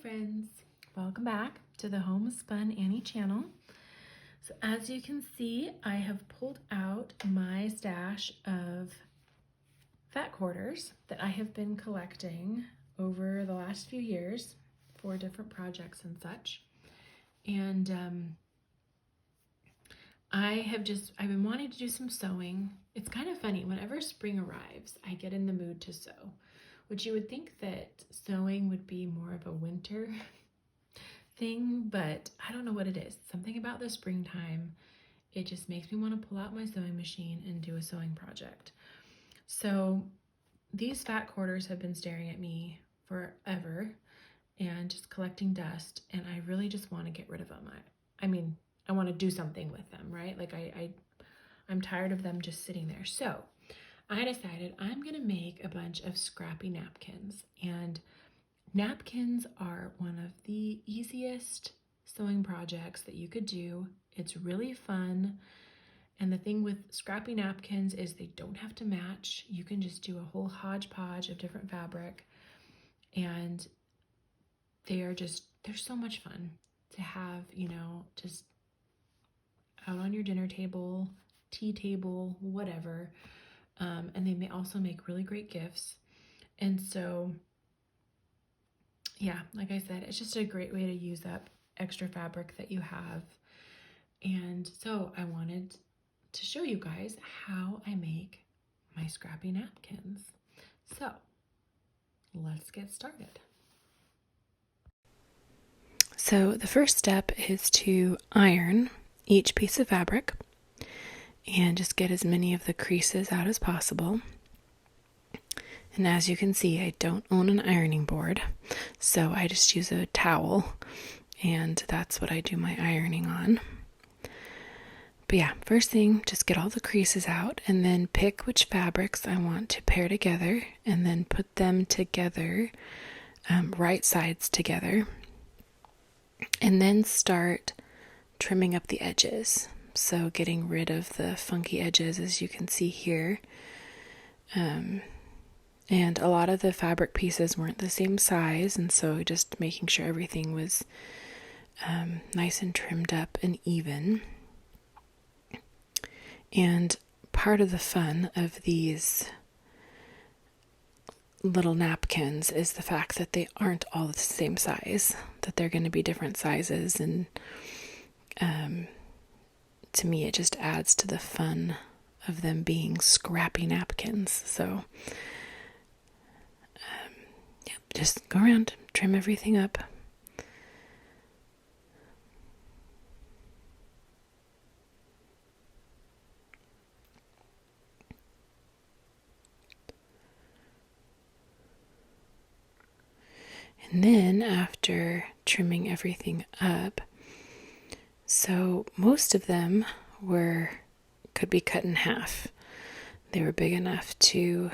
friends, welcome back to the Homespun Annie channel. So as you can see, I have pulled out my stash of fat quarters that I have been collecting over the last few years for different projects and such. And I've been wanting to do some sewing. It's kind of funny, whenever spring arrives, I get in the mood to sew, which you would think that sewing would be more of a winter thing, but I don't know what it is. Something about the springtime, it just makes me want to pull out my sewing machine and do a sewing project. So these fat quarters have been staring at me forever and just collecting dust, and I really just want to get rid of them. I want to do something with them, right? Like I'm tired of them just sitting there. So I decided I'm gonna make a bunch of scrappy napkins, and napkins are one of the easiest sewing projects that you could do. It's really fun. And the thing with scrappy napkins is they don't have to match. You can just do a whole hodgepodge of different fabric, and they're so much fun to have, just out on your dinner table, tea table, whatever. And they may also make really great gifts. And so, yeah, like I said, it's just a great way to use up extra fabric that you have. And so I wanted to show you guys how I make my scrappy napkins. So let's get started. So the first step is to iron each piece of fabric and just get as many of the creases out as possible. And as you can see, I don't own an ironing board, so I just use a towel, and that's what I do my ironing on. But yeah, first thing, just get all the creases out, and then pick which fabrics I want to pair together, and then put them together, right sides together, and then start trimming up the edges. So getting rid of the funky edges, as you can see here. And a lot of the fabric pieces weren't the same size, and so just making sure everything was nice and trimmed up and even. And part of the fun of these little napkins is the fact that they aren't all the same size, that they're going to be different sizes, and to me it just adds to the fun of them being scrappy napkins. So just go around, trim everything up. And then after trimming everything up, so most of them could be cut in half. They were big enough to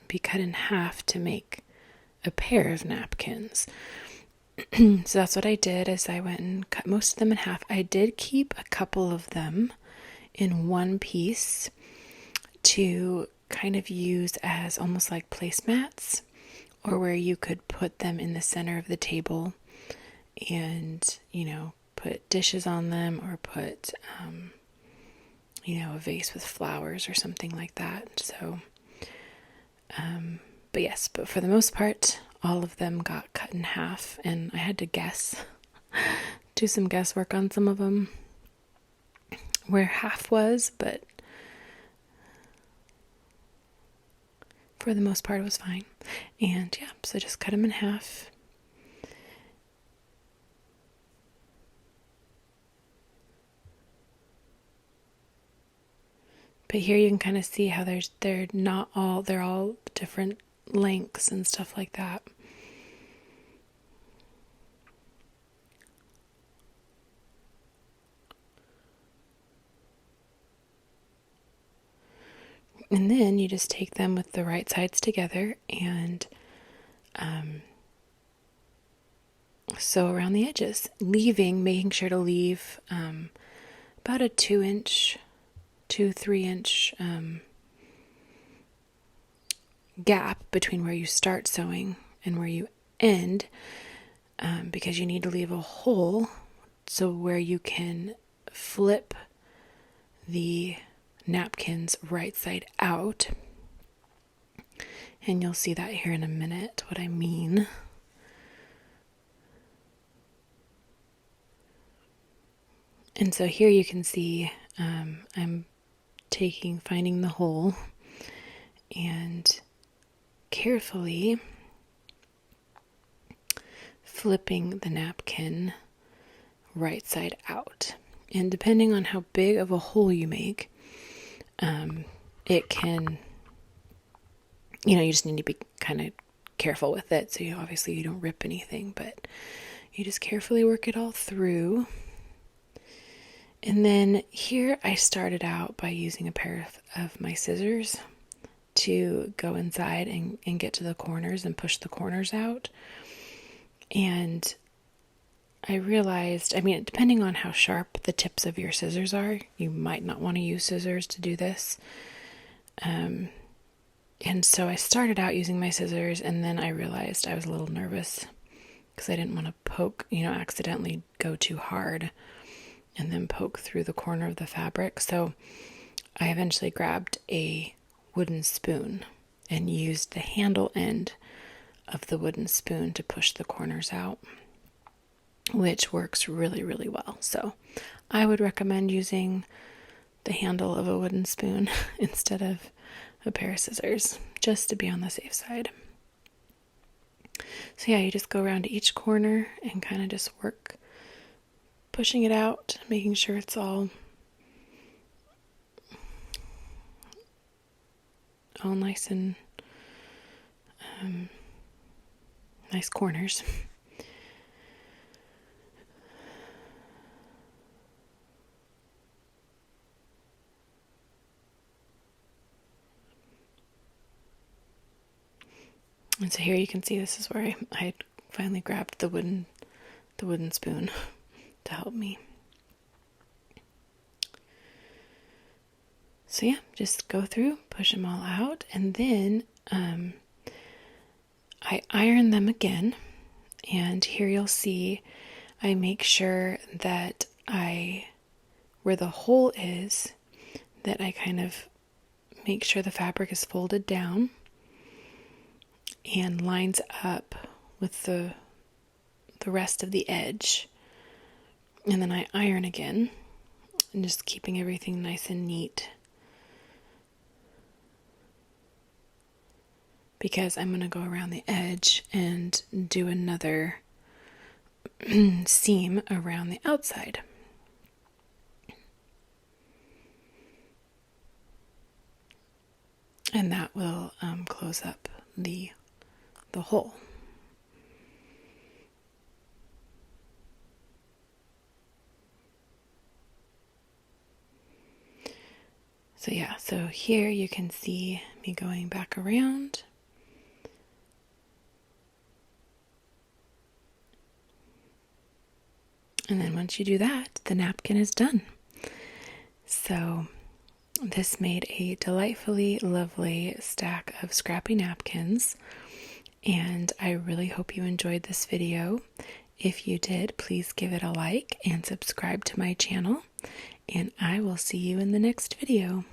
be cut in half to make a pair of napkins. So that's what I did, is I went and cut most of them in half. I did keep a couple of them in one piece to kind of use as almost like placemats, or where you could put them in the center of the table and, put dishes on them, or put, a vase with flowers or something like that. So, but for the most part, all of them got cut in half, and I had to do some guesswork on some of them where half was, but for the most part it was fine. And yeah, so just cut them in half. But here you can kind of see how they're all different lengths and stuff like that. And then you just take them with the right sides together and sew around the edges, making sure to leave about a 3 inch gap between where you start sewing and where you end, because you need to leave a hole so where you can flip the napkins right side out. And you'll see that here in a minute, what I mean. And so here you can see I'm finding the hole and carefully flipping the napkin right side out. And depending on how big of a hole you make, it can, you just need to be kind of careful with it. So obviously you don't rip anything, but you just carefully work it all through. And then here I started out by using a pair of my scissors to go inside and get to the corners and push the corners out. And I realized, depending on how sharp the tips of your scissors are, you might not want to use scissors to do this. And so I started out using my scissors, and then I realized I was a little nervous because I didn't want to poke, accidentally go too hard and then poke through the corner of the fabric. So I eventually grabbed a wooden spoon and used the handle end of the wooden spoon to push the corners out, which works really, really well. So I would recommend using the handle of a wooden spoon instead of a pair of scissors, just to be on the safe side. So yeah, you just go around to each corner and kind of just work, pushing it out, making sure it's all nice and nice corners. And so here you can see this is where I had finally grabbed the wooden spoon to help me. So yeah, just go through, push them all out, and then I iron them again. And here you'll see I make sure that where the hole is, that I kind of make sure the fabric is folded down and lines up with the rest of the edge. And then I iron again, and just keeping everything nice and neat, because I'm going to go around the edge and do another seam around the outside. And that will close up the hole. So yeah, so here you can see me going back around. And then once you do that, the napkin is done. So this made a delightfully lovely stack of scrappy napkins, and I really hope you enjoyed this video. If you did, please give it a like and subscribe to my channel, and I will see you in the next video.